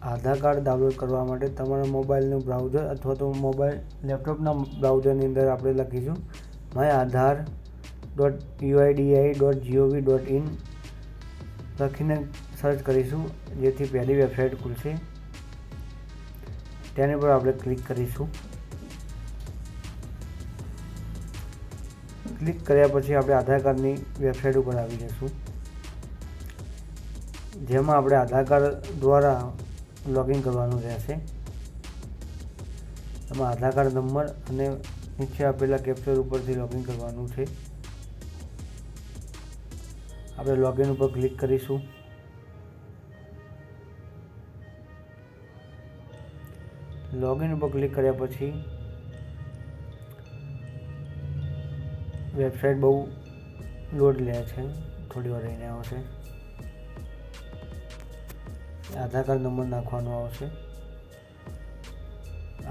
આધાર card download કરવા માટે તમારા મોબાઈલનું બ્રાઉઝર અથવા તો લેપટોપના બ્રાઉઝરની અંદર આપણે લખીશું myAadhar.uidi.gov.in લખીને સર્ચ કરીશું, જેથી પહેલી વેબસાઇટ ખુલશે. તેની પર આપણે ક્લિક કરીશું. ક્લિક કર્યા પછી આપણે આધાર કાર્ડની વેબસાઇટ ઉપર આવી જઈશું, જેમાં આપણે આધાર કાર્ડ દ્વારા લોગિન કરવાનું રહેશે. એમાં આધાર કાર્ડ નંબર અને નીચે આપેલા કેપ્ચર ઉપરથી લોગિન કરવાનું છે. આપણે લોગિન ઉપર ક્લિક કરીશું. લોગિન ઉપર ક્લિક કર્યા પછી વેબસાઇટ બહુ લોડ લે છે, થોડી વાર રહીને આવશે. આધાર કાર્ડ નંબર નાખવાનો આવશે.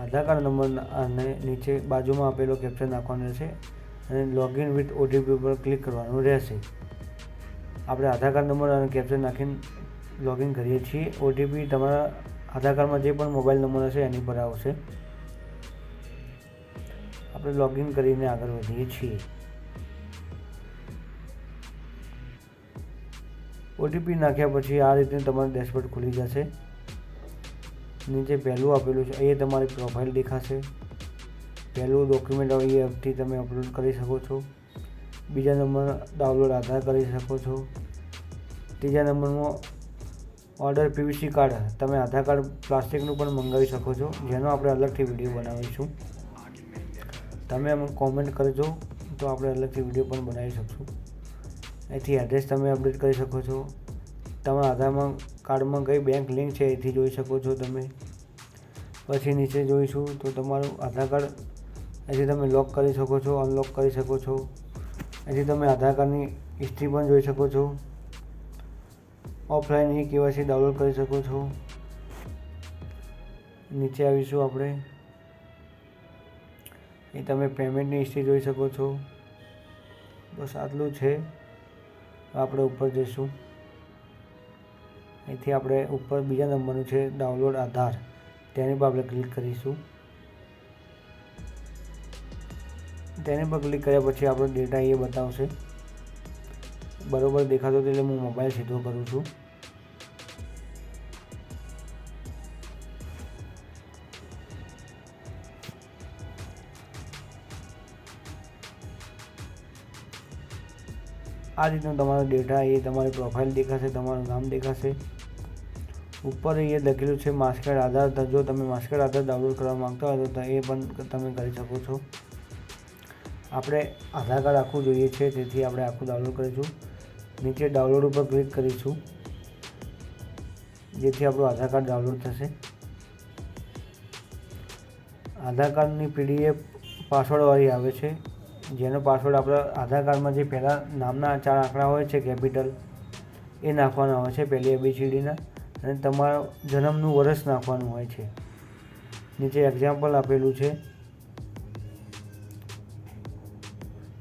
આધાર કાર્ડ નંબર અને નીચે બાજુમાં આપેલો કેપ્ચર નાખવાનો રહેશે અને લોગિન વિથ ઓટીપી ઉપર ક્લિક કરવાનું રહેશે. આપણે આધાર કાર્ડ નંબર અને કેપ્ચર નાખીને લોગિન કરીએ છીએ. ઓટીપી તમારા આધાર કાર્ડમાં જે પણ મોબાઈલ નંબર હશે એની પર આવશે. આપણે લોગિન કરીને આગળ વધીએ છીએ. ઓટીપી નાખ્યા પછી આ રીતે તમારું ડેશબોર્ડ ખુલી જશે. નીચે પહેલું આપેલું છે એ તમારી પ્રોફાઇલ દેખાશે. પહેલું ડોક્યુમેન્ટ અહીંથી તમે અપલોડ કરી શકો છો. બીજા નંબર ડાઉનલોડ આધાર કરી શકો છો. ત્રીજા નંબરમાં ઓર્ડર પીવીસી કાર્ડ, તમે આધાર કાર્ડ પ્લાસ્ટિકનું પણ મંગાવી શકો છો, જેનો આપણે અલગથી વિડીયો બનાવીશું. તમે એમાં કોમેન્ટ કરજો તો આપણે અલગથી વિડીયો પણ બનાવી શકશું. અહીંથી એડ્રેસ તમે અપડેટ કરી શકો છો. તમારા આધારમાં કાર્ડમાં કઈ બેંક લિંક છે એથી જોઈ શકો છો તમે. પછી નીચે જોઈશું તો તમારું આધાર કાર્ડ અહીંથી તમે લોક કરી શકો છો, અનલોક કરી શકો છો. અહીંથી તમે આધાર કાર્ડની હિસ્ટ્રી પણ જોઈ શકો છો. ઓફલાઈન KYC ડાઉનલોડ કરી શકો છો. નીચે આવીશું આપણે, એ તમે પેમેન્ટની હિસ્ટ્રી જોઈ શકો છો. બસ આટલું છે. આપણે ઉપર જઈશું. અહીંથી આપણે ઉપર બીજા નંબરનું છે ડાઉનલોડ આધાર, તેની પર આપણે ક્લિક કરીશું. તેની પર ક્લિક કર્યા પછી આપણો ડેટા એ બતાવશે. બરોબર દેખાતો એટલે હું મોબાઈલ સીધો કરું છું. આ રીતનો તમારો ડેટા એ તમારી પ્રોફાઇલ દેખાશે, તમારું નામ દેખાશે. ઉપર એ લખેલું છે માસ્કર્ડ આધાર. જો તમે માસ્કર્ડ આધાર ડાઉનલોડ કરવા માંગતા હોય તો એ પણ તમે કરી શકો છો. આપણે આધાર કાર્ડ આખું જોઈએ છે, તેથી આપણે આખું ડાઉનલોડ કરીશું. નીચે ડાઉનલોડ ઉપર ક્લિક કરીશું, જેથી આપણું આધાર કાર્ડ ડાઉનલોડ થશે. આધાર કાર્ડની PDF પાસવર્ડવાળી આવે છે, જેનો પાસવર્ડ આપણા આધાર કાર્ડમાં જે પહેલાં નામના 4 આંકડા હોય છે કેપિટલ, એ નાખવાના હોય છે પહેલી ABCDના, અને તમારો જન્મનું વર્ષ નાખવાનું હોય છે. નીચે એક્ઝામ્પલ આપેલું છે.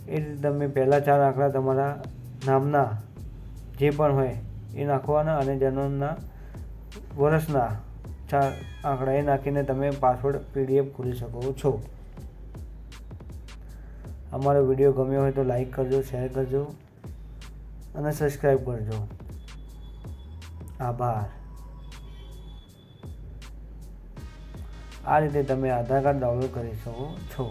એ રીતે તમે પહેલાં 4 આંકડા તમારા નામના જે પણ હોય એ નાખવાના અને જન્મના વર્ષના 4 આંકડા એ નાખીને તમે પાસવર્ડ PDF ખોલી શકો છો. અમારો વિડીયો ગમ્યો હોય તો લાઈક કરજો, શેર કરજો અને સબસ્ક્રાઈબ કરજો. આભાર. આ રીતે તમે આધાર કાર્ડ ડાઉનલોડ કરી શકો છો.